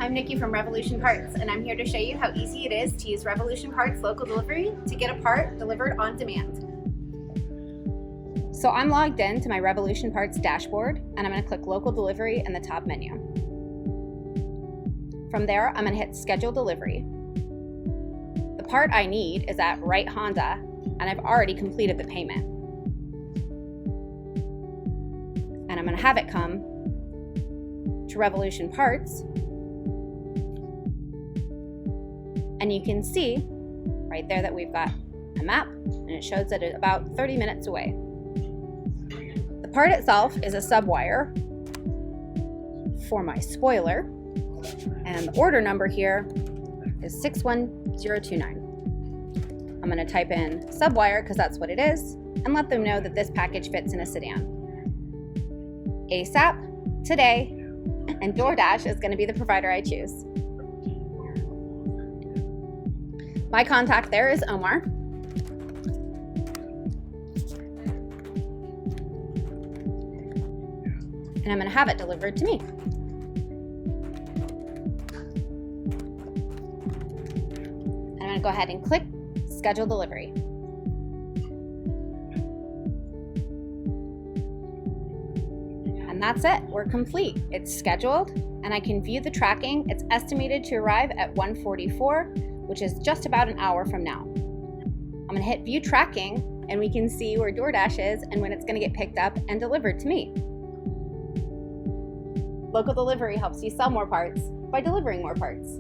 I'm Nikki from Revolution Parts, and I'm here to show you how easy it is to use Revolution Parts Local Delivery to get a part delivered on demand. So I'm logged in to my Revolution Parts dashboard, and I'm going to click Local Delivery in the top menu. From there, I'm going to hit Schedule Delivery. The part I need is at Right Honda, and I've already completed the payment. And I'm going to have it come to Revolution Parts. And you can see right there that we've got a map, and it shows that it's about 30 minutes away. The part itself is a subwire for my spoiler, and the order number here is 61029. I'm going to type in subwire because that's what it is, and let them know that this package fits in a sedan. ASAP, today, and DoorDash is going to be the provider I choose. My contact there is Omar. And I'm going to have it delivered to me. And I'm going to go ahead and click Schedule Delivery. And that's it. We're complete. It's scheduled, and I can view the tracking. It's estimated to arrive at 1:44, which is just about an hour from now. I'm going to hit View Tracking, and we can see where DoorDash is and when it's going to get picked up and delivered to me. Local delivery helps you sell more parts by delivering more parts.